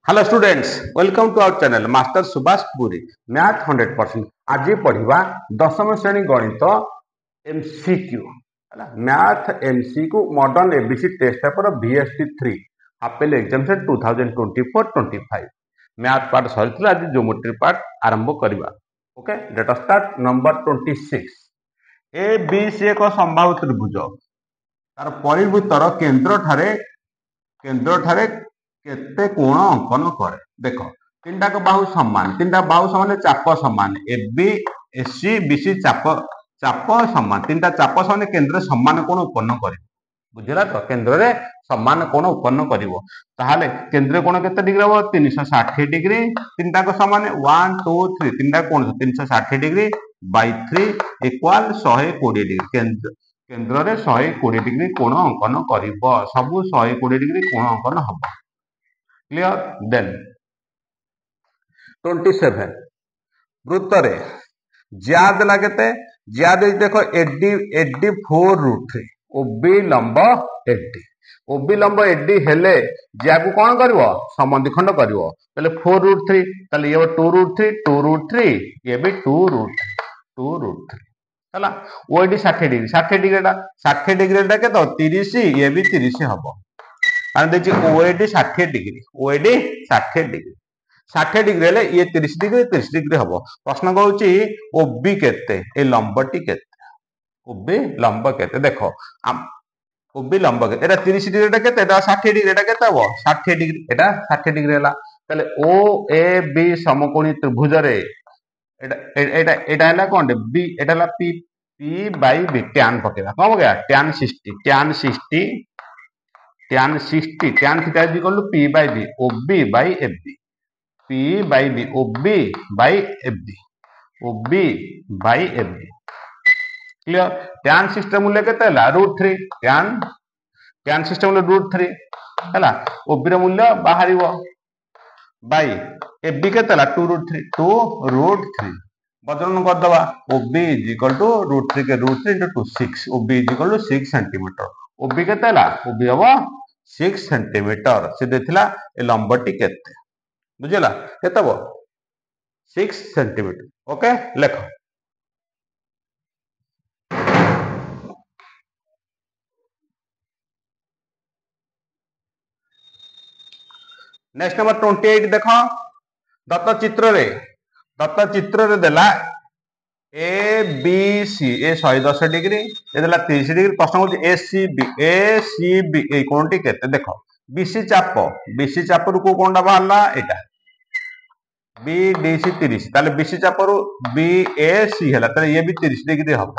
Hello students, welcome to our channel master Subhash Puri math 100%। आज पढ़िबा दशम श्रेणी गणित MCQ math MCQ modern ABC test paper VST 3 half yearly exam से 2024-25 math part सरी आज ज्योमेट्री पार्ट आरंभ करवा। Okay, let us start. Number 26 ABC एक संभाव्य त्रिभुज तार परिवृत्तर केन्द्र ठारे केते कोण अंकन करे। देख तीन टाक बाहु समान, तीन टाक बाहु समान चाप समान, AB AC BC चाप समान, तीन टा चाप समान केन्द्र समान कोण उत्पन्न कर। बुझला तो केन्द्र रे समान कोण उत्पन्न करिवो ताहाले केन्द्र कोण केते डिग्री हो 360 डिग्री। तीन टाक समान 1 2 3 तीन टा कोण 360 डिग्री बाय 3 इक्वल 120 डिग्री। केन्द्र रे 120 डिग्री कोण अंकन करिवो, सब 120 डिग्री कोण अंकन हबो। क्लियर। देन 27 वृत्त रे ज्याद लागते ज्याद देखो एडी 4√3 ओबी लंब एडी ओबी लंब एडी हेले ज्या को कोन करबो समद्विखंड करबो तले 4√3 तले ये 2√3 ये भी 2√3 हला ओडी 60 डिग्री टा के तो 30 ये भी 30 हबो। ओएडी 60 डिग्री 60 डिग्री हेले ये 30 डिग्री हम। प्रश्न कहूँ ओबी केते ए लंबटी केते ओबी लंब केते। देखो ओबी लंब केते एटा 30 डिग्री केते एटा 60 डिग्री एटा केते हबो 60 डिग्री एटा 60 डिग्री हला। तले ओ ए बी समकोणी त्रिभुज रे एटा हला कोन बी एटा हला P P by B tan पकेबा कोन हो गया tan 60 tan theta is equal to P by B OB by FB P by B OB by FB clear. tan 60 मूल्य केते हला √3 tan 60 मूल्य √3 हला OB ର मूल्य बाहरिवो बाय FB केते हला 2√3 बदलन कर दबा OB इज इक्वल टू √3 के √3 into 2 6 OB is equal to 6 centimetre. OB केते हला OB हबो 6 सेंटीमीटर से देथिला ए लंबटी केते बुझला केते हो 6 सेंटीमीटर। ओके लेख नेक्स्ट नंबर 28 देखो दत्त चित्र रे देला ए बी सी ए 110 डिग्री ए देला 30 डिग्री। प्रश्न होची ए सी बी ए कोणटी केते। देखो बीसी चाप रु को कोणटा बाहरला एटा बी डी सी 30 ताले बीसी चाप रु बी ए सी हला ताले ये भी 30 डिग्री हबो।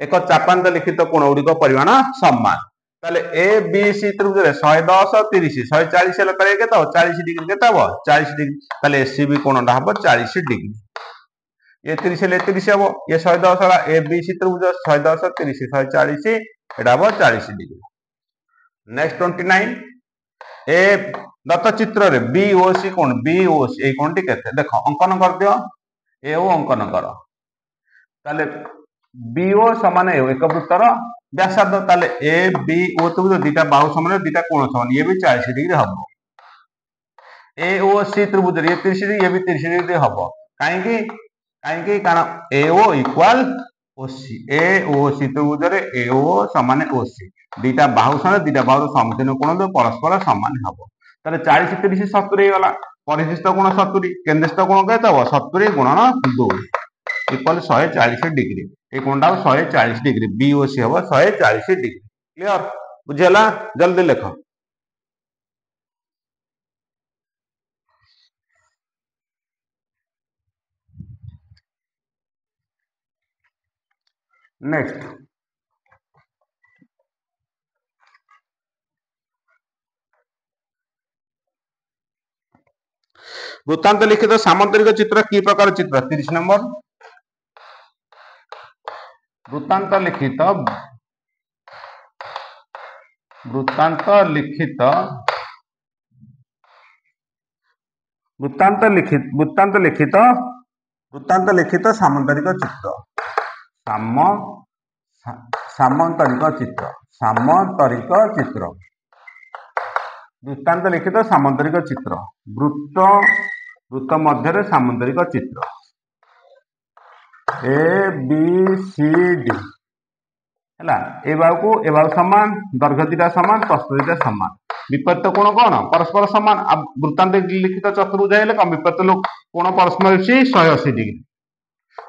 एक चापांत लिखित कोण गुडी को परिमाण समान ताले ए बी सी त्रिभुज रे 110 30 140 हला ताले केते हो 40 डिग्री केते हो 40 डिग्री ताले एसी बी कोणटा हबो 40 डिग्री। ये 30 ले 30 हबो ये 110 हला ए बी सी त्रिभुज 110 30 140 एटा हबो 40 डिग्री। नेक्स्ट 29 ए दत्त चित्र रे बी ओ सी कोण बी ओ सी ए कोणटी केते। देखो अंकन कर दियो ए ओ अंकन कर ताले बी ओ समान ए एक वृत्तर व्यासार्ध ताले ए बी ओ त्रिभुज दुटा बाहु समान दुटा कोण समान ये भी 40 डिग्री हबो। ए ओ सी त्रिभुज ये 30 डिग्री ये भी 30 डिग्री हबो काहेकि कारण ए ओ इक्वल ओसी ए ओ सी त्रिभुज रे ए ओ समान ओसी दुटा बाहु समान दुटा बाहु समकोण कोण दो परस्पर समान हबो। ताले 40 30 70 गला परिशिष्ट कोण 70 केंद्रस्थ कोण केते हो 70 गुणन 2 इक्वल 140 डिग्री ए कोणटा 140 डिग्री बी ओ सी हबो 140 डिग्री। क्लियर बुझला जल्दी लिखो। नेक्स्ट वृत्तांत लिखित सामांतरिक चित्र की प्रकार चित्र 30 नंबर वृत्तांत लिखित सामांतरिक चित्र सामांतरिक चित्र वृत्तांत लिखित सामुद्रिक चित्र वृत्त वृत्त मध्य सामुद्रिक चित्र ए बी सी डी है ए बाहू सामान दैर्घ्य दुटा सामान प्रस्थ दुटा सामान विपरीत कोण कौन परस्पर सामान वृत्तांत लिखित चतुर्भुज है कौन विपरीत कोण परस्पर 180 डिग्री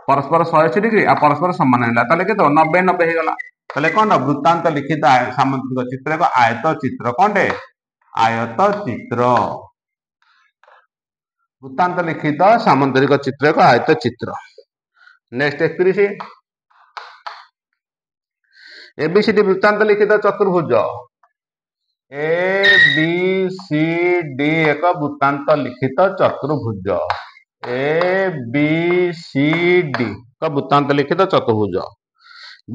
परस्पर 180 डिग्री आ परस्पर सामान है के 90 होगा कौन वृत्तांत लिखित सामुद्रिक चित्र एक आयत चित्र कौन आयत चित्र वृत्तांत लिखित सामुद्रिक चित्र एक आयत चित्र नेक्स्ट 31 एबीसीडी वृत्तांत लिखित चतुर्भुज ए बी सी डी एक वृत्तांत लिखित चतुर्भुज ए बी सी डी का वृत्तांत लिखित चतुर्भुज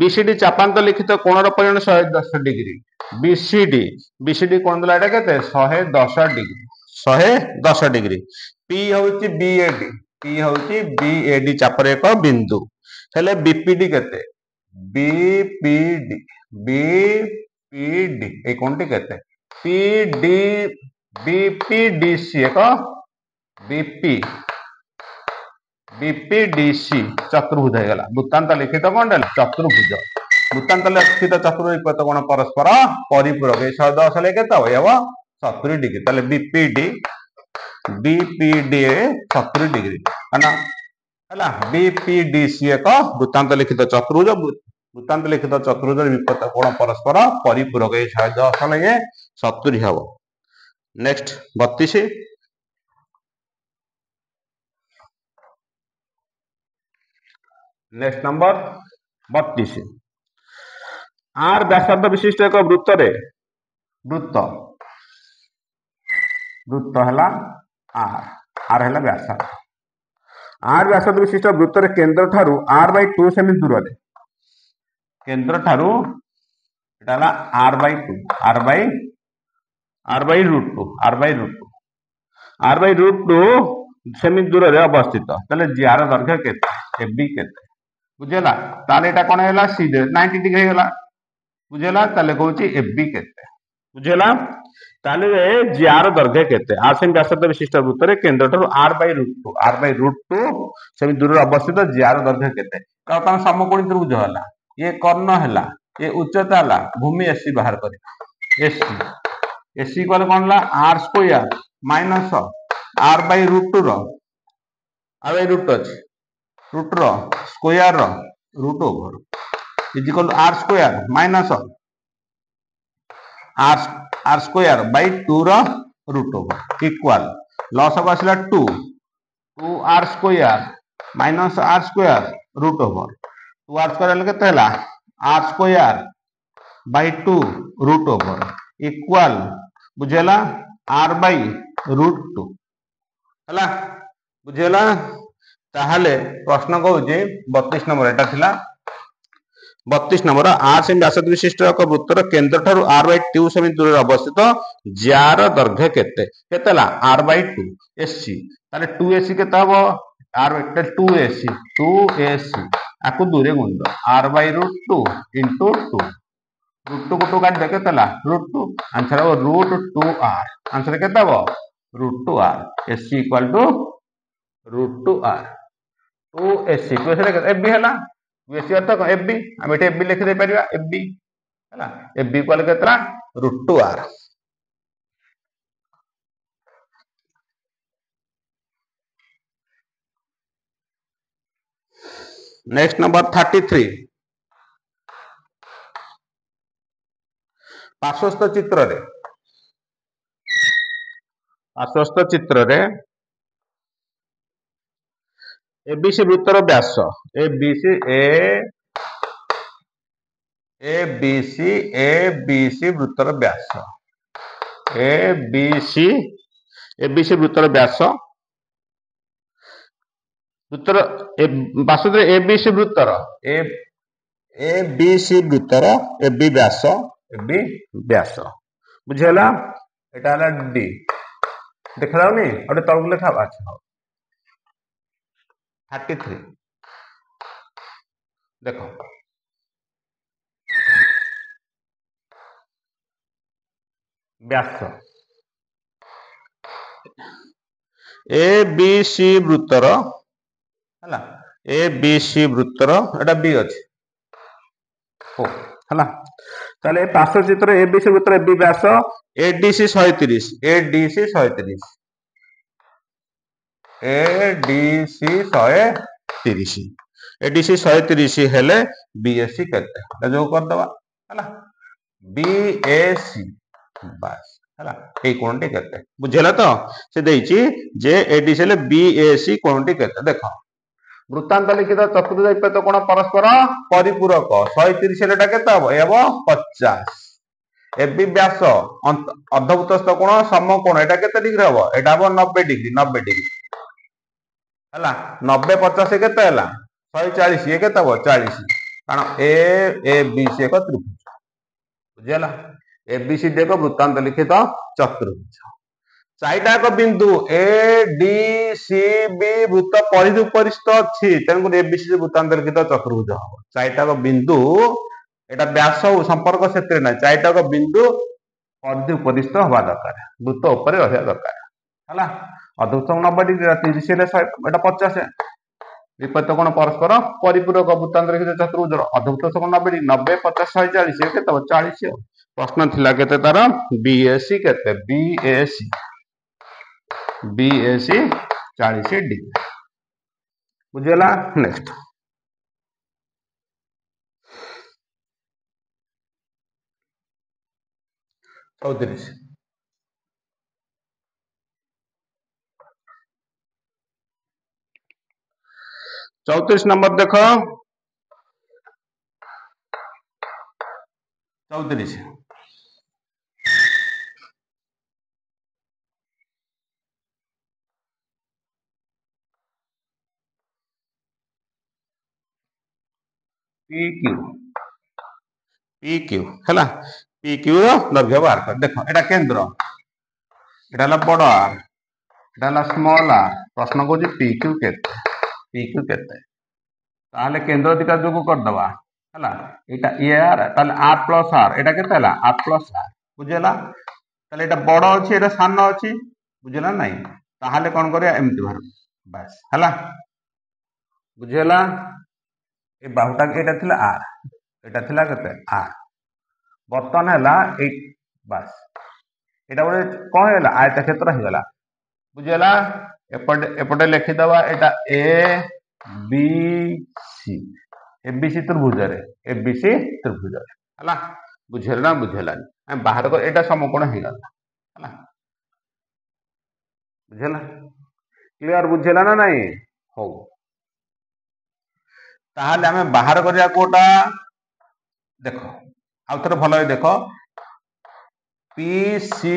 बीसीडी चापांत लिखित कोणर परिमाण 110 डिग्री बीसीडी कोण देला एटा केते 110 डिग्री 110 डिग्री पी होउची बीएडी चापर एक बिंदु हेले बीपीडी केते बीपीडी ए कोणटी केते पीडी बीपीडीसी एक बीपीडीसी चतुर्भुज हो गला वृत्तांत लिखित कौन चतुर्भुज वृत्तांत लिखित चतुर्भुज कोण परस्पर परिपूरक 110 लेके तो ये 70 डिग्री ताले बीपीडी 70 डिग्री है बीपीडीसी एक वृत्तांत लिखित चतुर्भुज वृत्तांत लिखित चतुर्भुज विपरीत कोण परस्पर परिपूरक 110 लेके 70 हम नेक्स्ट 32 नेक्स्ट नंबर 32 आर व्यासार्ध विशिष्ट एक वृत्त है आर है व्यासार्ध आर व्यासार्ध विशिष्ट वृत्त केंद्र ठारू r/2 सेमी दूर केंद्र ठारू r/√2 सेमी दूर अवस्थित जार दैर्घ्य केते एबी केते बुझेला ताले एटा कोन हैला सीधे 90 डिग्री हैला बुझेला ताले कहूची एबी केते बुझेला ताले जार दैर्घ्य केते आर सेमी व्यासार्ध विशिष्ट वृत्त रे केंद्र ठारू r/√2 सेमी दूर अवस्थित जार दैर्घ्य केते का तम समकोणी त्रिभुज हैला ये कर्ण हैला ये उच्चता हैला भूमि एसी बाहर करी एसी कोन ला r² माइनस r/√2 रो r/√2 अछि रूट रो स्क्वायर रो root over is equal r square minus r square by 2 रो root over equal loss of आसला 2r square minus r square root over 2r square केते हला r square by 2 root over equal बुझेला r/√2 हला बुझेला ताहले प्रश्न कहूँ 32 नंबर एटा थिला 32 नंबर आर सेमी व्यासार्ध विशिष्ट एक वृत्तर केंद्र ठारू r/2 सेमी दूर अवस्थित जार दैर्घ्य केते केतेला r/2 एसी ताले 2ac केते हबो r वेक्टर 2ac आकु दूरे गुंड r/√2 * 2 √2 को 2 काट दे केतेला √2 आंसर हो √2r आंसर केते हबो √2r ac √2r 2ac 2ac AB हैला 2ac अर्थ एबी हम एटे एबी लिख दे परिबा एबी हैला एबी इक्वल केतरा √2r नेक्स्ट नंबर 33 पार्श्वस्थ चित्र रे एबीसी वृत्तर व्यास एबीसी वृत्तर व्यास एबीसी वृत्तर व्यास वृत्तर बासुद्र एबीसी वृत्तर एबीसी वृत्तर एबी व्यास बुझेला एटा हला डी देखा जाउनी अटे तळक लेखा अच्छा 33 देखो व्यास ए बी सी वृत्तर हला ए बी सी वृत्तर एटा बी अछि ओ हला ताले पार्श्व चित्र ए बी सी वृत्तर ए बी व्यास एडीसी 130 एडीसी 130 एडीसी 130 एडीसी 130 हेले बीएससी केते जो कर दवा हला बीएससी बस हला ए कोणटी केते बुझेला तो से देइची जे एडीसी ले बीएससी कोणटी केते देखो वृत्तांत लिखित चतुर्भुज इप्सित कोण परस्पर परिपूरक 130 एटा केते हबो एबो 50 এবি ব্যাস অর্ধভুতস্থ কোণ সমকোণ এটা কেতে ডিগ্রি হবো এটা হবো 90 ডিগ্রি 90 ডিগ্রি ହେଲା 90 50 କେତେ ହେଲା 140 ଏ କେତେ ହବ 40 କାରଣ ଏ ବି ସି ଏକ ତ୍ରିଭୁଜ ବୁଝିହେଲା ଏ ବି ସି ଡି ଏକ ବୃତ୍ତାନ୍ତ ଲିଖିତ ଚତୁର୍ଭୁଜ ଚାରିଟା ଏକ ବିନ୍ଦୁ ଏ ଡି ସି ବି ବୃତ୍ତ ପରିଧି ଉପରିସ୍ଥ ଅଛି ତେଣୁ ଏ ବି ସି ବୃତ୍ତାନ୍ତ ଲିଖିତ ଚତୁର୍ଭୁଜ ହବ ଚାରିଟା ଏକ ବିନ୍ଦୁ এটা ব্যাস সম্পর্ক ক্ষেত্রে নাই চারিটা বিন্দু পরিধি উপরিস্থ হওয়া দরকার বৃত্ত উপরে রহবা দরকার হলা অর্ধবৃত্ত 90 ডিগ্রি 30 হেলে এটা 50 বিপরীত কোণ পরস্পর পরিপূরক বৃত্তান্ত লিখিত চতুর্ভুজ অর্ধবৃত্ত কোণ 90 ডিগ্রি 90 50 140 কেতে 40 প্রশ্ন থিলা কেতে তার বিএসি কেতে বিএসি 40 ডিগ্রি বুঝিলা নেক্সট 34 34 नंबर देखो 34 PQ PQ हैला PQ दैर्घ्य बाहर कर देखो एटा केंद्र एटा ला बड़ are Etah La small are प्रश्न को PQ केते ताले केंद्र दिका जोगु कर दवा हैला एटा ए आर ताले आर प्लस आर एटा केते हैला आर प्लस आर बुझेला ताले एटा बड़ अछि एटा सानो अछि बुझेला नाही ताले कोन करिया एमति बाहर बस हैला बुझेला ए बाहुटा एटा थिला आर एटा थिला केते आर बर्तन हैला ए बस एटा गोटे कौन हैला आयत क्षेत्र हो गला बुझेला एपटे लिखि दवा एटा ए बी सी एबीसी त्रिभुज रे एबीसी त्रिभुज रे हला बुझेला हम बाहर को एटा समकोण हो गला हला बुझेला क्लियर बुझेला ना नहीं हो ताहले हमें बाहर करिया कोटा देखो आउ थोड़े भल देखो पी सी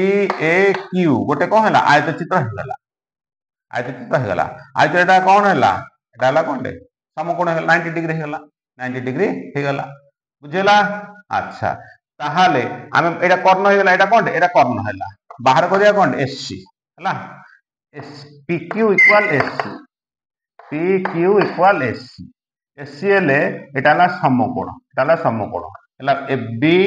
ए क्यू गोटे कौन है आयत चित्र होगला आयत एटा कौन है एटा हला कोनटे समकोण 90 डिग्री होगला 90 डिग्री होगला बुझेला अच्छा ताहाले हम एटा कर्ण होगला एटा कोनटे एटा कर्ण हैला बाहर करिया कोन एससी हैला S P Q equal SC P Q equal SC SC ले एटा हला समकोण हैला एबी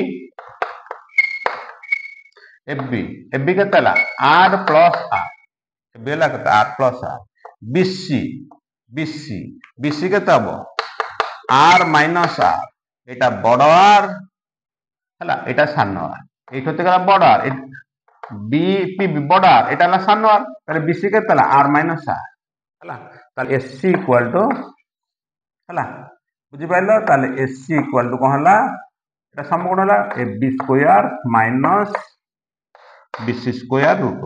एबी केते हला आर प्लस आर एबी हला केते R plus R BC BC BC केते हबो आर माइनस आर एटा बड़ आर हला एटा सानो आर एठो ते गला बड़ आर बीपी बड़ आर एटा हला सानो आर ताले बीसी केते हला आर माइनस आर हला ताले एससी इक्वल टू हला बुझी पाइलो ताले एससी इक्वल टू कोन हला एटा समकोण हला AB square minus BC square root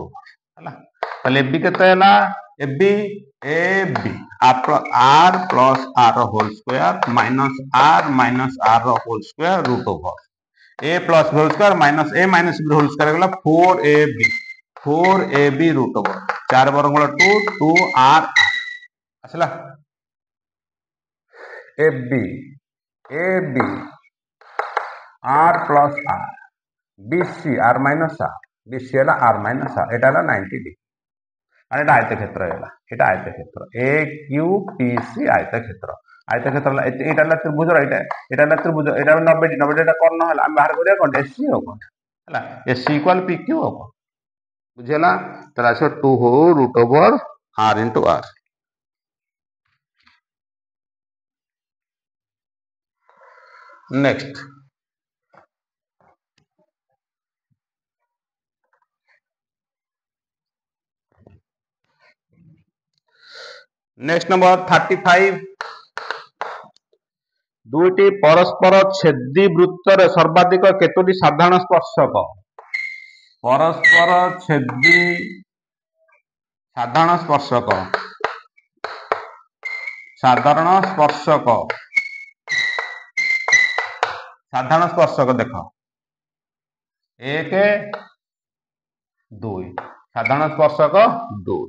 हला ताले एबी केते हला AB AB R plus R whole square minus R whole square root over A plus whole square minus A minus B whole square गला 4ab root over 4 वर्ग 2 R असला AB R plus R BC R minus R BC हला R minus R एटा हला 90 degree आणि एटा आयत क्षेत्र हैला एटा आयत क्षेत्र ए क्यू पी सी आयत क्षेत्र हला एटा हला त्रिभुज एटा हला त्रिभुज एटा 90 एटा कर्ण हला हम बाहर करिया कोन एससी हो कोन हला एससी इक्वल पी क्यू हो बुझेला तला 2 हो root over r into r. Next. Next number 35. দুইটি পরস্পর ছেদী বৃত্তরে সর্বাধিক কেতোটি সাধারণ স্পর্শক? পরস্পর ছেদী সাধারণ স্পর্শক, সাধারণ স্পর্শক, সাধারণ স্পর্শক দেখ 1 2, সাধারণ স্পর্শক 2।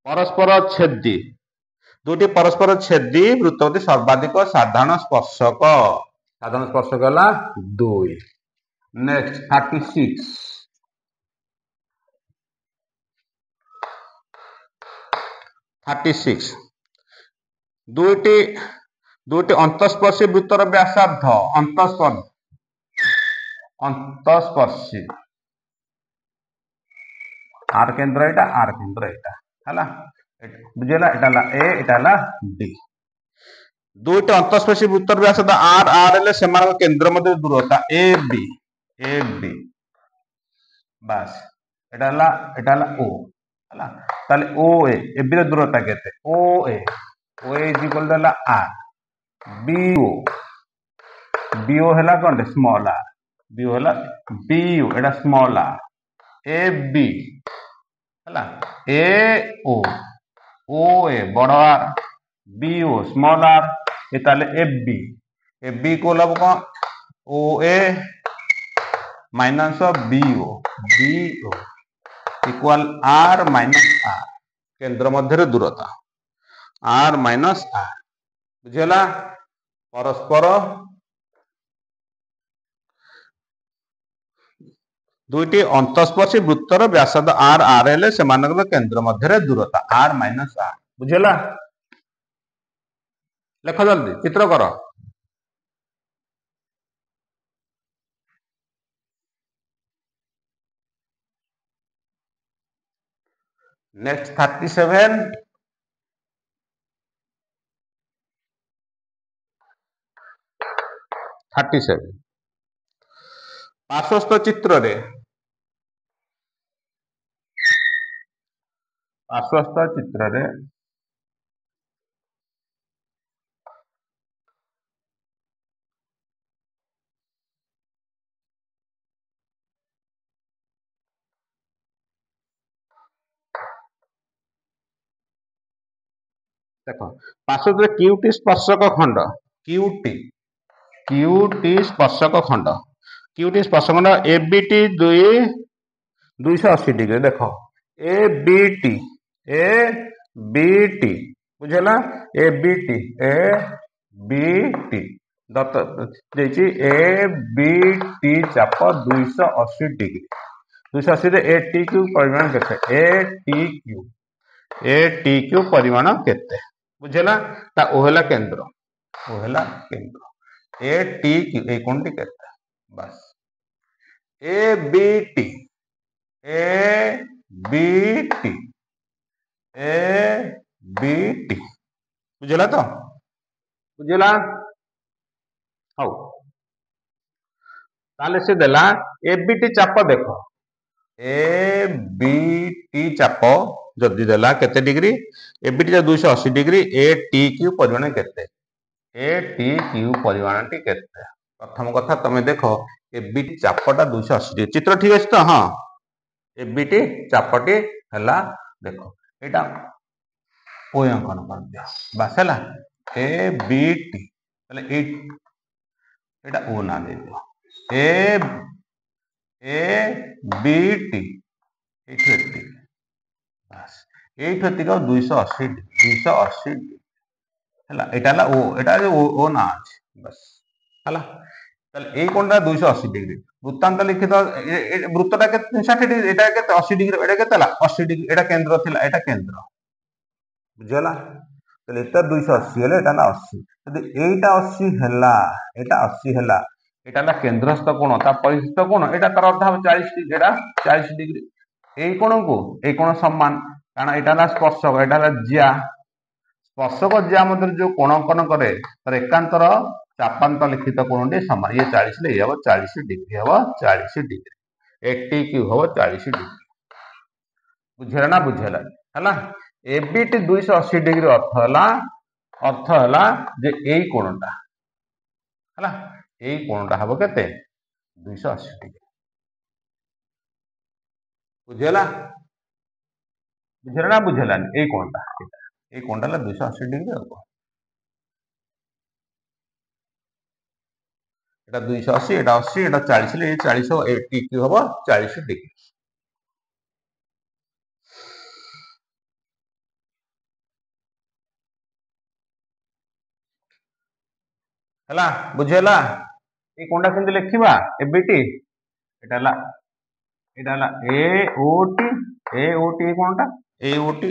পরস্পর ছেদী, দুটি পরস্পর ছেদী বৃত্তটি সর্বাধিক সাধারণ স্পর্শক, সাধারণ স্পর্শক হলা 2। নেক্সট 36। 36 দুইটি অন্তঃস্পর্শী বৃত্তর ব্যাসার্ধ, অন্তঃস্পর্শী আর কেন্দ্র এটা, আর কেন্দ্র এটা হলা, বুঝিলা? এটা হলা এ, এটা হলা ডি। দুইটি অন্তঃস্পর্শী বৃত্তর ব্যাসার্ধ আর আর হলে সেମାନଙ୍କ কেন্দ্র মধ্যে দূরতা এ বি, এ বি, বাস এটা হলা ও হলা। তাহলে ও এ বি র দূরতা কেতে? ও এ ইজ ইকুয়াল টু হলা আর, বিও, বিও হলা কোন স্মল আর, বিও হলা বিউ, এটা স্মল আর, এ বি হলা, এ ও এ বড় আর, বিও স্মল আর, এ তাহলে এফ বি কো হলো কোন? ও এ মাইনাস বিও, বিও ইকুয়াল আর মাইনাস আর, কেন্দ্র মধ্যে দূরতা আর মাইনাস আর, বুঝিলা? পরস্পর দুইটি অন্তঃস্পর্শী বৃত্তর ব্যাসার্ধ আর আর হলে সেମାନଙ୍କର কেন্দ্র মধ্যে দূরতা আর মাইনাস আর, বুঝিলা? লেখ জলদি, চিত্র কর। নেক্সট 37। 37 পার্শ্বস্থ চিত্রে, পার্শ্বস্থ চিত্রে দেখো, পার্শ্বস্থ কিউটি স্পর্শক খণ্ড, কিউটি স্পর্শক খণ্ড, কিউটি স্পর্শক খণ্ড এ বিটি 280 ডিগ্রি। দেখো এ বিটি বুঝলা? এ বিটি দত্ত ଦେଇଛି এ বিটি চাপ 280 ডিগ্রি। 280 রে এ টি কিউ পরিমাণ কেতে? এ টি কিউ পরিমাণ কেতে? বুঝলা? তা ও হেলা কেন্দ্র, এ টি কিউ এই কোণটি কেতে? বাস এ বিটি বুঝলা তো? বুঝলা? হଉ তাহলে সে দেলা এ বিটি চাপ, দেখ এ বিটি চাপ যদি দেলা কেতে ডিগ্রি? এ বিটি 280 ডিগ্রি, এ টি কিউ পরিমাণ কেতে? এ টি কিউ পরিমাণটি কেতে? প্রথম কথা তুমি দেখো এ বিটি চাপটা 280 ডিগ্রি, চিত্র ঠিক আছে তো? হ্যাঁ, এ বিটি চাপটি হেলা, দেখো এটা ও অঙ্কন করদিও, বাস হেলা এ বিটি, তাহলে এটা ও না ଦେଇଦିଅ, এ বিটি এইଠୁ ଏତିକି, ବାସ୍ এইଠୁ ଏତିକି ଆଉ 280 ডিগ্রি ହେଲା, এটা ହେଲା ও, এটা ও না আছে, বাস ହେଲା। তাহলে এই কোণটা 280 ডিগ্রি, বৃত্তান্ত লিখিত বৃত্তটা কেতে? 60 ডিগ্রি, এটা কেতে? 80 ডিগ্রি, এটা কেতে ହେଲା 80 ডিগ্রি, এটা কেন্দ্র ଥିଲା, এটা কেন্দ্র, বুঝলা? তাহলে এটা 280 হলে এটা না 80, যদি এইটা 80 ହେଲା, এটা 80 ହେଲା, এটা ହେଲା কেন্দ্রস্থ কোণ, তা পরিস্থিত কোণ এটা তার অর্ধ হবে 40 ডিগ্রি, এটা 40 ডিগ্রি। এই কোণକୁ এই কোণ সমান, कारण यहाँ स्पर्शक यहाँ जिया स्पर्शक जिया मध्य जो कोण अंकन करे तर एकांतर चापांतर लिखित कोणटी समान ये 40 ये हम 40 डिग्री हम 40 डिग्री 80 क्यू हम 40 डिग्री बुझेला ना बुझेला है एबिट 280 डिग्री अर्थ है जे यही कोणटा है यही कोणटा हम केते 280 डिग्री बुझेला बुझेला ना बुझेला यही कोणटा ये कोणटा 280 डिग्री हम এটা 280 এটা 80 এটা 40 এই 40 কি হবো 40 ডিগ্রি ହେଲା ବୁଝିହେଲା এই কোনটা কিন্তু লিখিবা এবিটি এটা হলা এ ও টি কোনটা এ ও টি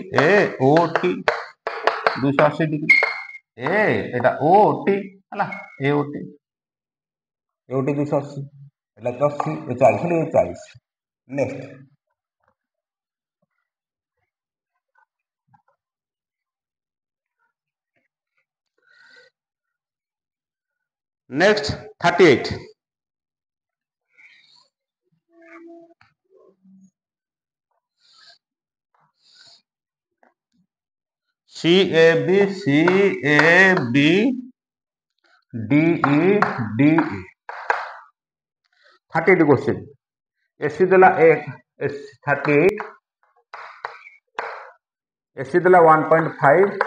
280 ডিগ্রি এটা ও টি ହେଲା এ ও টি 280 এটা 80 ଏ 40 ଏ 40 next next 38 C A B D E 38 question AC देला 38 एसी देला 1.5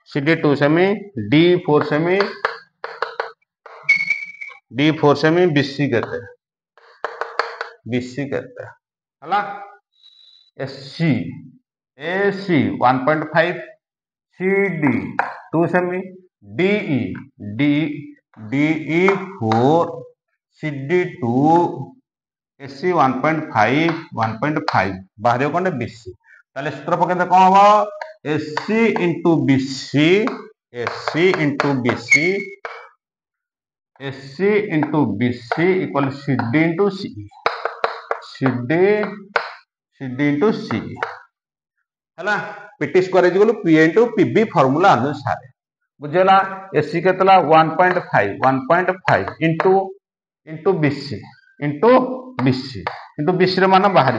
CD 2 सेमी डी 4 सेमी BC कहते हला AC 1.5 CD 2 सेमी DE 4 CD 2 AC 1.5 बाहर कौन BC ताले सूत्र पकेंदे कौन हम AC into BC equal CD into CE CD into CE है PT square is P into PB formula अनुसार बुझेला AC केतला 1.5 into BC into BC रे मान बाहर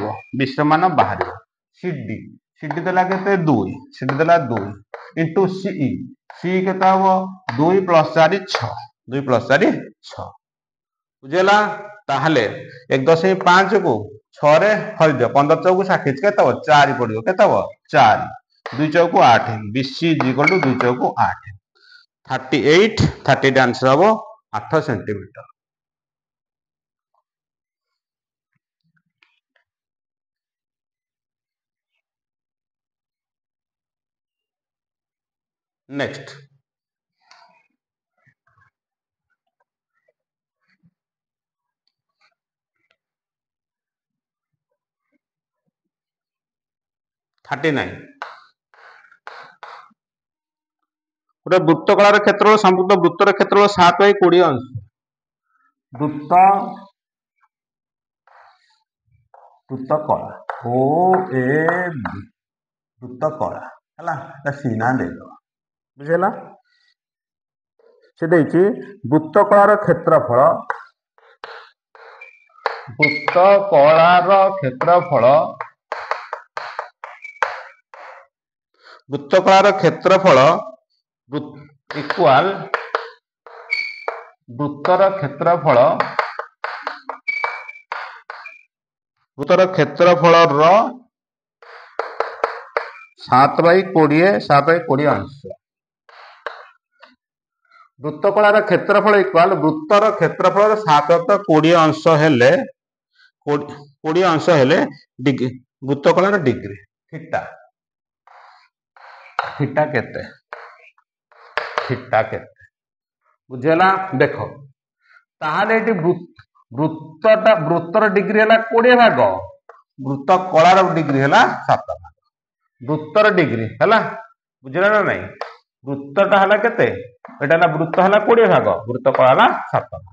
CD देला केते 2 इंटू CE केता हो 2 + 4 6 बुझेला ताहले 1.5 को 6 रे हरि दियो 15 चौक 60 केता हो 4 पड़ियो केता हो 4 2 चौक 8 BC = 2 चौक 8 38 आंसर हो 8 सेंटीमीटर नेक्स्ट गोटे वृत्तकलार क्षेत्र संपूर्ण वृत्तर क्षेत्र 7/20 अंश वृत्तकला वृत्तकला है सीना दे बुझेला से देखिए वृत्तकलार क्षेत्रफल वृत्तकलार क्षेत्रफल इक्वल वृत्तर क्षेत्रफल 7/20 अंश वृत्तकलार क्षेत्रफल इक्वल वृत्तर क्षेत्रफल 7/20 अंश हेले 20 अंश हेले वृत्तकलार डिग्री थीटा केते बुझेला देखो ताहले एटी वृत्तर डिग्री है 20 भाग वृत्त कलार डिग्री है 7 भाग वृत्तर डिग्री है बुझेला ना नहीं वृत्तटा है केते एटा वृत्त है 20 भाग वृत्त कला 7 भाग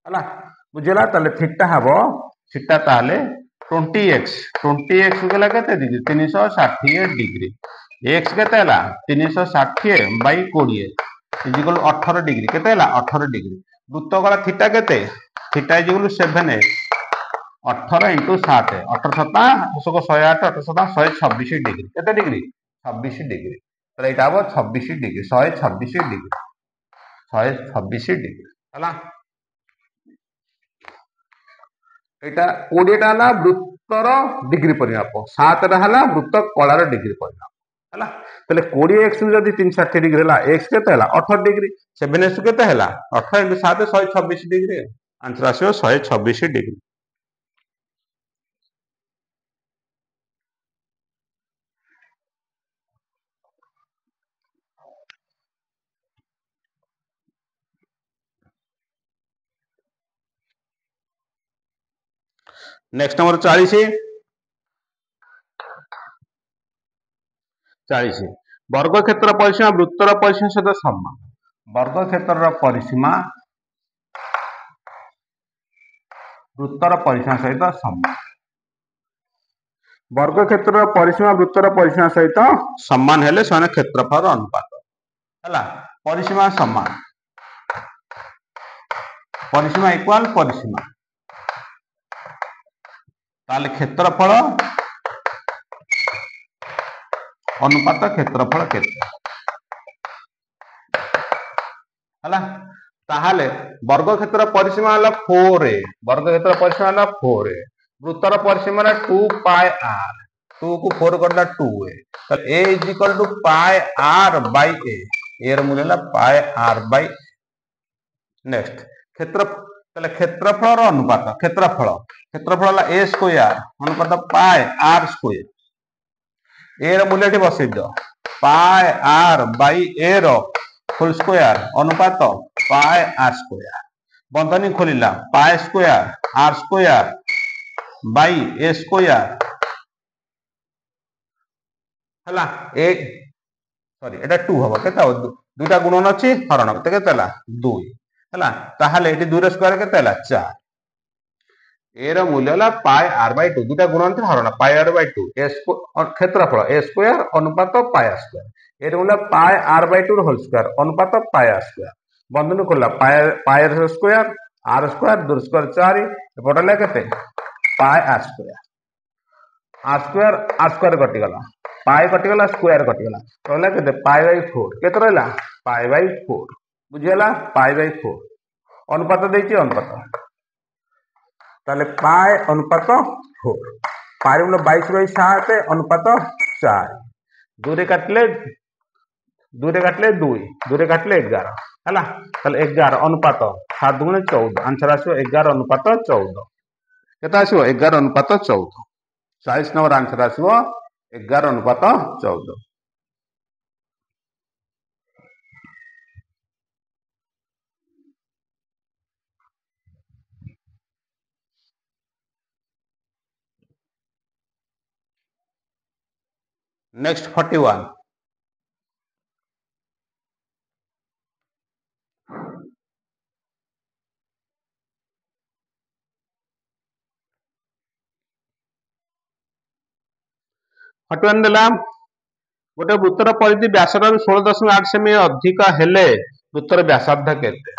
है बुझला ताले थीटा हबो थीटा ताले 20x 20x गला केते डिग्री 360 डिग्री x केते हला 360 बाई 20 इक्वल 18 डिग्री केते हला 18 डिग्री वृत्त गला थीटा केते थीटा इक्वल 7x 18 इंटू 7 18 सता 108 18 सता 126 डिग्री केते डिग्री 26 डिग्री तो एटा हबो 26 डिग्री 126 डिग्री 126 डिग्री हला एटा 20 टा हला वृत्तर डिग्री परिमाप 7 टा हला वृत्त कलार डिग्री परिमाप हला तले 20x जदी 360 डिग्री हला x केते हला 18 डिग्री 7x केते हला 18 into 7 126 डिग्री आंसर आसीयो 126 डिग्री। नेक्स्ट नंबर 40 वर्ग क्षेत्र परिसीमा वृत्तर परिसीमा सहित समान वर्ग क्षेत्र परिसीमा वृत्तर परिसीमा सहित समान वर्ग क्षेत्र परिसीमा वृत्तर परिसीमा सहित समान हेले समान क्षेत्रफल अनुपात हला परिसीमा समान परिसीमा इक्वल परिसीमा ताले क्षेत्रफल अनुपात क्षेत्रफल केते हला ताहाले वर्ग क्षेत्र परिसीमा हला 4a वर्ग क्षेत्र परिसीमा हला 4a वृत्तर परिसीमा हला 2 पाई r 2 को 4 करला 2a तो a is equal to pi r by a a र मूल्य हला पाई r बाय नेक्स्ट क्षेत्र तले क्षेत्रफल और अनुपात क्षेत्रफल हला a स्क्वायर अनुपात पाई r स्क्वायर a र मूल्य ठी बसै दो पाई r बाय a रो होल स्क्वायर अनुपात पाई r स्क्वायर बंधनी खोलिला pi square r square by a square हला ए सॉरी एटा 2 हबो केता दुटा गुणन अछि हरण केते केतला 2 हला ताहाले एटी 2 र स्क्वायर केतला 4 a र मूल्य हला पाई r बाय 2 दुटा गुणन हरण पाई r बाय 2 a क्षेत्रफल a स्क्वायर अनुपात पाई r स्क्वायर ए र मूल्य पाई r बाय 2 होल स्क्वायर अनुपात पाई r स्क्वायर बंधन खोला पाई r square r square 2 square 4 एपटले केते पाई r स्क्वायर कटि गला पाई कटि गला स्क्वायर कटि गला रहला केते पाई बाय 4 केते रहला पाई बाय 4 बुझियला पाई बाय 4 अनुपात देछि अनुपात ताले पाई अनुपात 4 पाई मूल्य 22 बाय 7 अनुपात 4 दूरे काटले 2 दूरे काटले 11 हला ताले 11 अनुपात 7 गुणे 14 आंसर आसीयो 11 अनुपात 14 केता आसीयो 11 अनुपात 14 40 नंबर आंसर आसीयो 11 अनुपात 14। नेक्स्ट 41 41 देला गोटे वृत्तर परिधि व्यासार्ध 16.8 सेमी अधिक हेले वृत्तर व्यासार्ध केते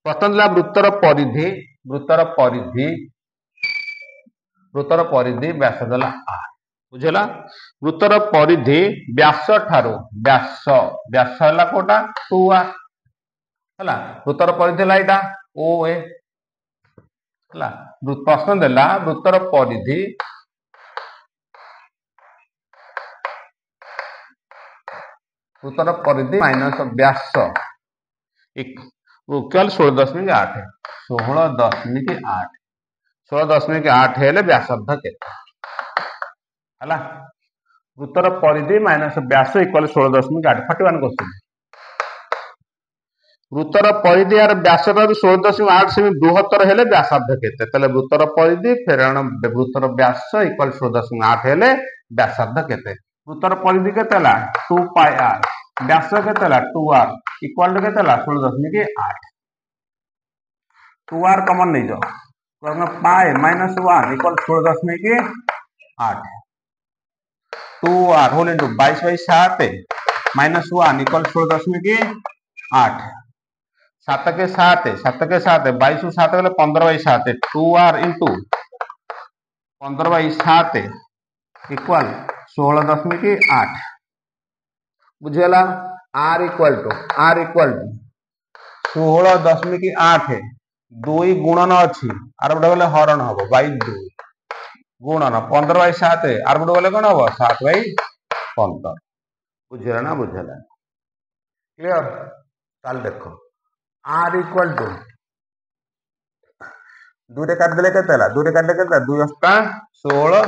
प्रथम देला वृत्तर परिधि व्यासार्ध देला 8 बुझला वृत्तर परिधि व्यास ठारो व्यास हला कोटा 2r हला वृत्तर परिधि हला एटा OA हला प्रश्न देला वृत्तर परिधि माइनस व्यास इक्वल 16.8 16.8 हेले व्यासार्ध केते हला वृत्तर परिधि माइनस व्यास इक्वल 16.8 41 क्वेश्चन वृत्तर परिधि यार व्यासार्ध 16.8 सेमी बृहत्तर हेले व्यासार्ध केते तले वृत्तर परिधि फेरण वृत्तर व्यास इक्वल 16.8 हेले व्यासार्ध केते वृत्तर परिधि केतेला 2 पाई r व्यास केतेला 2r इक्वल केतेला 16.8 2r कॉमन नहीं जाओ pi minus 1 equal 16.8 2r whole into 22/7 minus 1 equal 16.8 7 के 7 22 को 7 गले 15/7 2r इंटू 15/7 इक्वल 16.8 बुझेला r इक्वल टू 16.8 2 गुणन अच्छी आर गोटे गले हरण हम 2 गुणन 15/7 आर गोटे गले कौन हम 7/15 बुझेला ना बुझेला क्लियर ताल देखो r इक्वल टू 2 रे काट देले केते 2 रे काट देले 2 8 16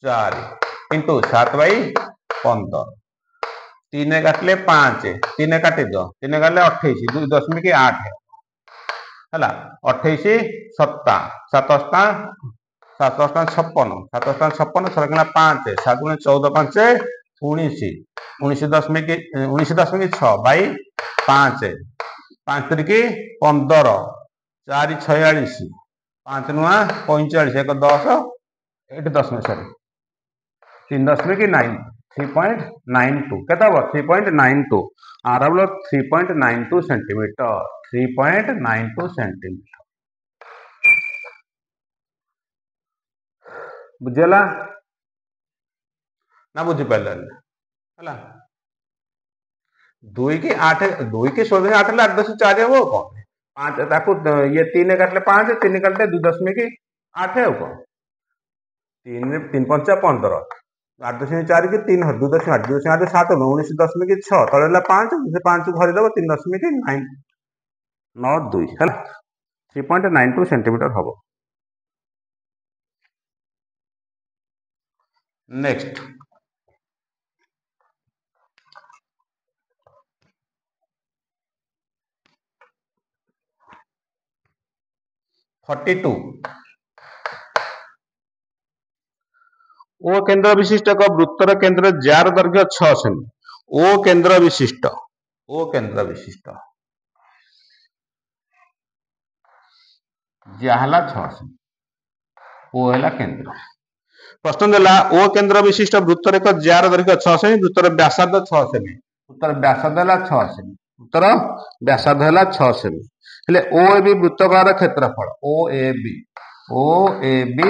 4 इंटू 7/15 3 काटले 5 3 काटी दो 3 काटले 28 2.8 है 28 7 7 7 56 7 5 7 14 5 19 19.6 बाई 5 5 3 15 4 46 5 नुआ 45 1 10 8 10 सॉरी 3.9 3.92 केता 3.92 आर 3.92 सेंटीमीटर 3.92 सेंटीमीटर बुझेला ना बुझी पाले हला 2 की 8 2 की 16 8 ले 8.4 हो कौन 5 ताकू ये 3 काटले 5 3 काटले 2.8 है कौन 3 3 5 15 8.4 की 3 2.8 2.8 7 19.6 तले 5 5 भरी देव 3.92 है 3.92 सेंटीमीटर हम नेक्स्ट टू ओ केंद्र विशिष्ट एक वृत्तर केंद्र जार दैर्घ्य 6 सेमी ओ केंद्र विशिष्ट जहाला 6 सेमी ओ हैला केंद्र प्रश्न देला ओ केंद्र विशिष्ट वृत्तर एक जार दैर्घ्य 6 सेमी वृत्तर व्यासार्ध 6 सेमी उत्तर व्यासार्ध हैला 6 सेमी उत्तर व्यासार्ध हैला 6 सेमी हेले ओ ए बी वृत्तकार क्षेत्रफल ओ ए बी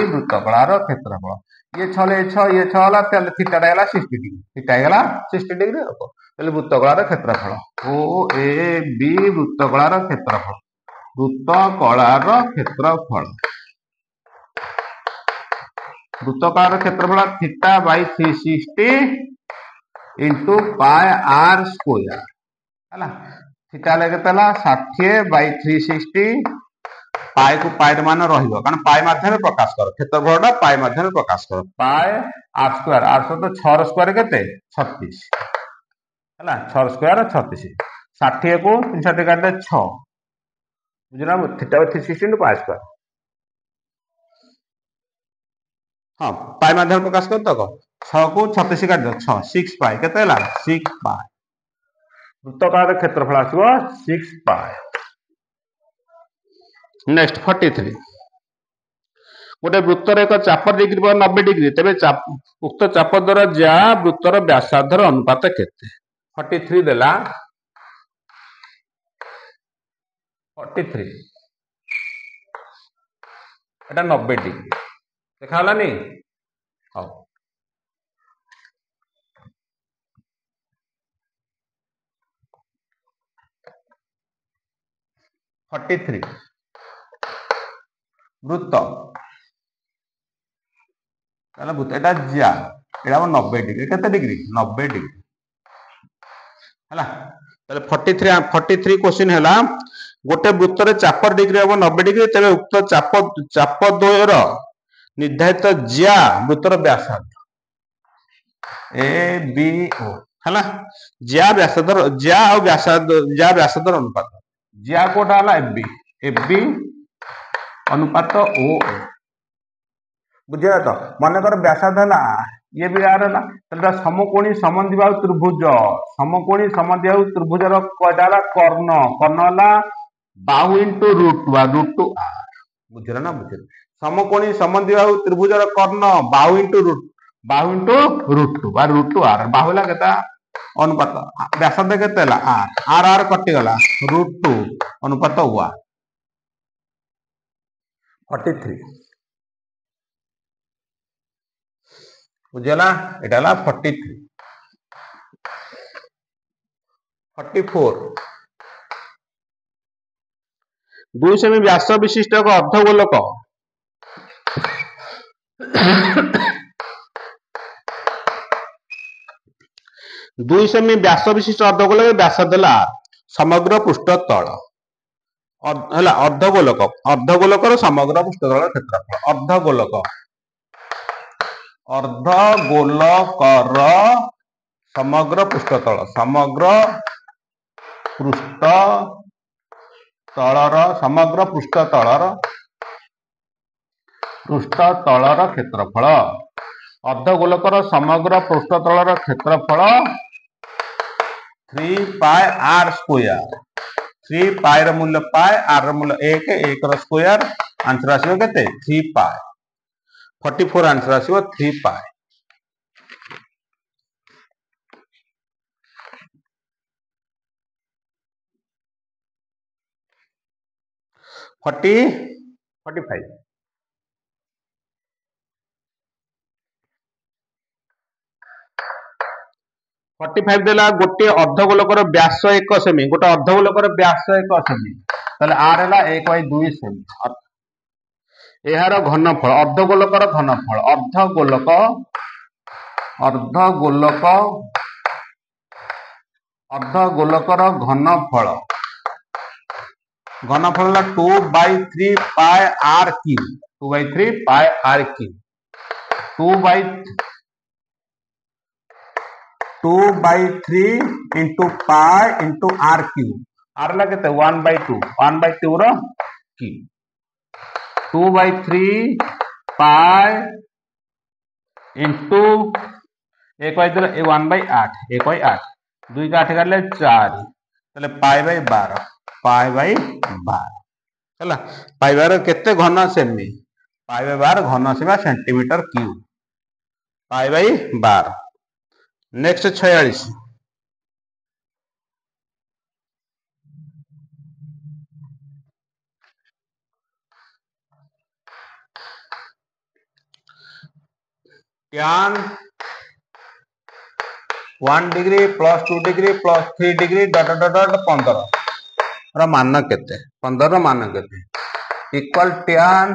वृत्तकार क्षेत्रफल ये 6 ले 6 ये 6 वाला तेल थीटा डाला 60 डिग्री थीटा गला 60 डिग्री हो तेल वृत्तकार क्षेत्रफल ओ ए बी वृत्तकार क्षेत्रफल वृत्तकार क्षेत्रफल theta by 360 into pi R square है थीटा लगे 60/360 पाई को पाई मान रहिबो कारण पाई माध्यम प्रकाश कर क्षेत्रफलटा पाई माध्यम प्रकाश कर पाई आर स्क्वायर 6 रो स्क्वायर केते 36 हैला 6 स्क्वायर 36 60 को 360 काटे 6 बुझना थीटा 360 इनटू पाई स्क्वायर हां पाई माध्यम प्रकाश कर तो 6 को 36 काट दो 6 6 पाई केते हैला 6 पाई वृत्तकार क्षेत्रफल आसो 6 पाई नेक्स्ट 43 गोटे वृत्तर एक चाप डिग्री 90 डिग्री तेरे उक्त चाप द्वारा जा वृत्तर व्यासार्धर अनुपात केते 43 देला 43 एटा 90 डिग्री देखा हला नी हां 43 वृत्त वृत्त एटा जा एटा 90 डिग्री केते डिग्री 90 डिग्री हला ताले 43 क्वेश्चन हला गोटे वृत्तर चाप डिग्री हम 90 डिग्री तेरे उक्त चाप द्वयर निर्धारित ज्या वृत्तर व्यासार्ध ए बी ओ हला ज्या व्यासार्ध अनुपात ज्या कोटा हला एफ बी अनुपात ओ बुझिया तो मन कर व्यासार्ध हला ये भी आर हला तले समकोणी समद्विबाहु त्रिभुज रो कयटा हला कर्ण हला बाहु इंटू √2 आर बुझल ना बुझल समकोणी समद्विबाहु त्रिभुजर कर्ण बाहु इंटू √2 आर बाहु ला केता अनुपात व्यासार्ध केते आर आर आर कटि गला √2 अनुपात 1 43 बुझला एटा ला 43 44 2 सेमी व्यास विशिष्ट एक अर्धगोलक 2 सेमी व्यास विशिष्ट अर्धगोलक व्यासार्ध ला समग्र पृष्ठ तल अर्धगोलकर समग्र पृष्ठतल क्षेत्रफल अर्धगोलकर समग्र पृष्ठतल समग्र पृष्ठतलर क्षेत्रफल अर्धगोलकर समग्र पृष्ठतलर क्षेत्रफल 3 पाई आर स्क्वायर 3 पाई र मूल्य पाई आर र मूल्य 1 1 र स्क्वायर आंसर आसीबो केते 3 पाई 44 आंसर आसीबो 3 पाई 45 45 देला गोटे अर्धगोलकर व्यास 1 सेमी गोटे अर्धगोलकर व्यास 1 सेमी ताले आर हैला 1/2 सेमी एहार घनफल अर्धगोलकर घनफल अर्धगोलकर घनफल घनफल 2/3 pi R cube 2/3 pi R cube 2/3 into pi into R cube R ला केते 1/2 रो क्यूब 2/3 पाई इंटू 1/3 1/8 1/8 2 का 8 करले 4 तले पाई/12 हला पाई/12 केते घन सेमी पाई/12 घन सेमी सेंटीमीटर क्यूब पाई/12 next 46 tan 1 degree plus 2 degree plus 3 degree dot dot dot 15 रा मान केते 15 रा मान केते इक्वल tan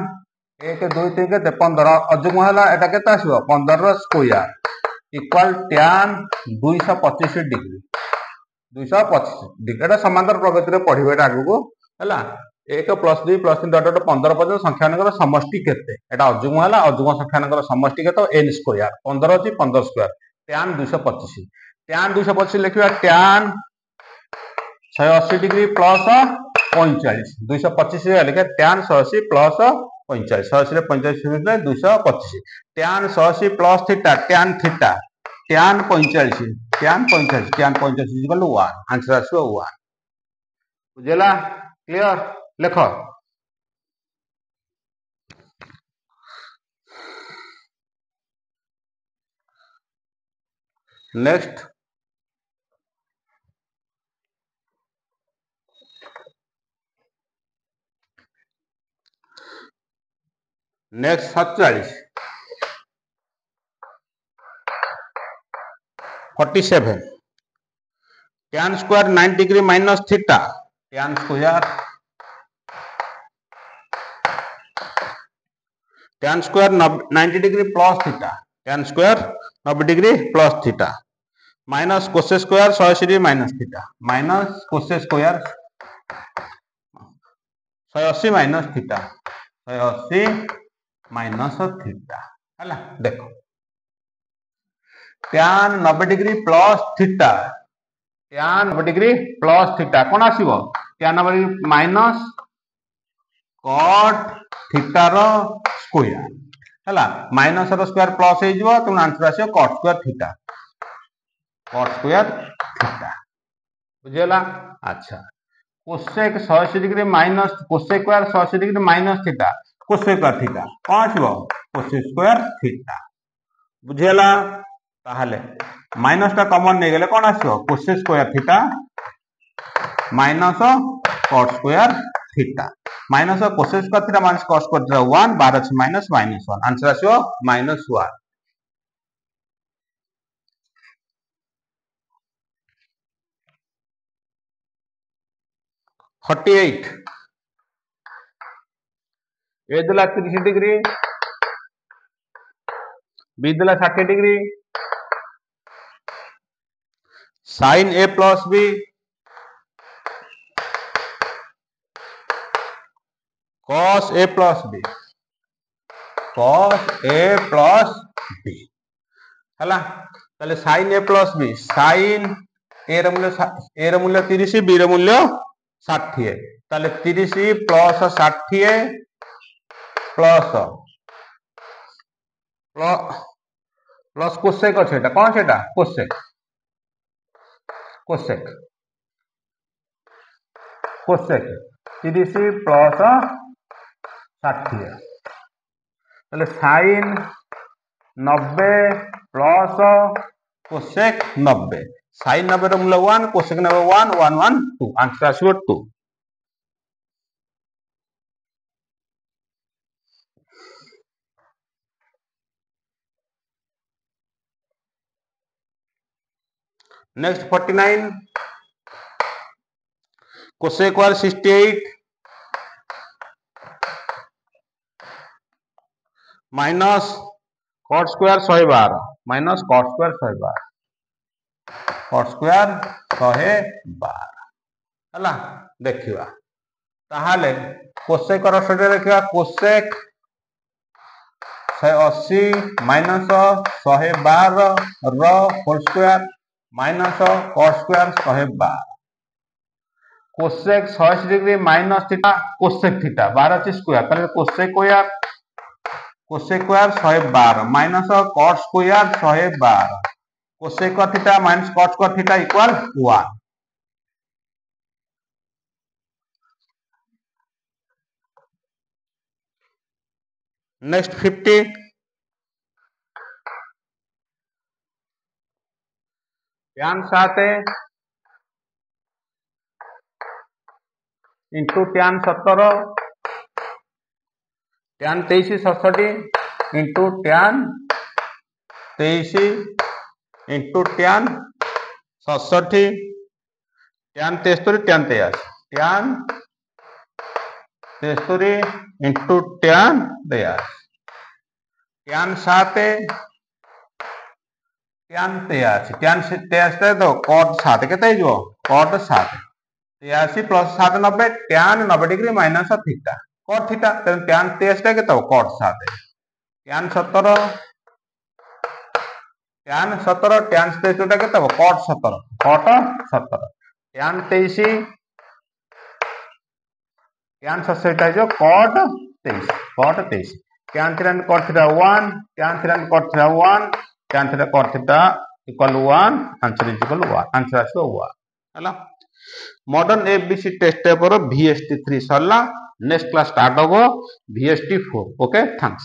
1 2 3 केते 15 अजुग्म हला एटा केते आसीबो 15 रा square equal tan 225 degree 225 degree एटा समांतर प्रगति रे पढिबे एटा आगु हला 1 प्लस 2 प्लस 3 डॉट डॉट 15 पर्यंत संख्यानकर समष्टि केते एटा अजुग्म हला अजुग्म संख्यानकर समष्टि केते n स्क्वायर 15 अछि 15 square tan 225 लिखिबा tan 180 degree plus 45 225 लिखे tan 180 प्लस 45 180 रे 45 मिले 225 tan 180 plus theta tan 45 equal 1 answer आसीबो 1 बुझला क्लियर लिखो next next 47 tan square 9 degree minus theta tan square 90 degree plus theta tan square 90 degree plus theta minus cosec square 180 degree minus theta minus cosec square 180 minus theta 180 minus theta हला देखो tan 90 degree plus theta कोन आसीबो tan 90 degree minus cot theta रो square हला minus रो square plus हे जिवो त आंसर आसीबो cot स्क्वायर थीटा बुझला अच्छा cosec 180 degree minus cosec square 180 degree minus theta cosec square theta कौन आसीबो कोसेक स्क्वायर थीटा बुझियला ताहले माइनस टा कॉमन नै गेले कौन आसीबो cosec square theta minus cot square theta minus cosec square theta minus cot square theta 1 12 अछि माइनस -1 आंसर आसीबो -1 48 ए देला 30 डिग्री बी देला 60 degree sin a plus b cos a plus b हला ताले sin a plus b sin a र मूल्य 30 b र मूल्य 60 ताले 30 प्लस 60 प्लस प्लस कोसेक अछि एटा कोन सेटा कोसेक कोसेक कोसेक 30 प्लस 60 ताले sin 90 प्लस कोसेक 90 sin 90 र मूल्य 1 कोसेक 90 1 1 1 2 आंसर आसीबो 2 next 49 cosec square 68 minus cot square 112 minus cot square 112 cot square 112 हला देखिवा ताहाले कोसेक र सटे देखिवा कोसेक 180 माइनस 112 र whole square minus cot square 112 cosec 180 degree minus theta cosec theta 12 ची स्क्वायर ताले cosec square 112 minus cot square 112 cosec theta minus cot square theta equal 1 next 50 tan 7 into tan 17 tan 23 67 into tan 23 into tan 67 tan 73 tan 83 tan 73 into tan 83 tan 7 tan 83 tan 83 तो cot 7 केते हिजो cot 7 83 plus 7 90 tan 90 degree minus theta cot theta tan 83 केते cot 7 tan 17 tan 17 tan 73 केते cot 17 cot 17 tan 23 tan 67 हिजो cot 23 tan 3 cot theta 1 tan 3 cot theta 1 tan theta cot theta equal 1 answer is equal 1 answer is 1 हला modern ABC test paper VST 3 सरला next class start होबो VST 4 okay thanks.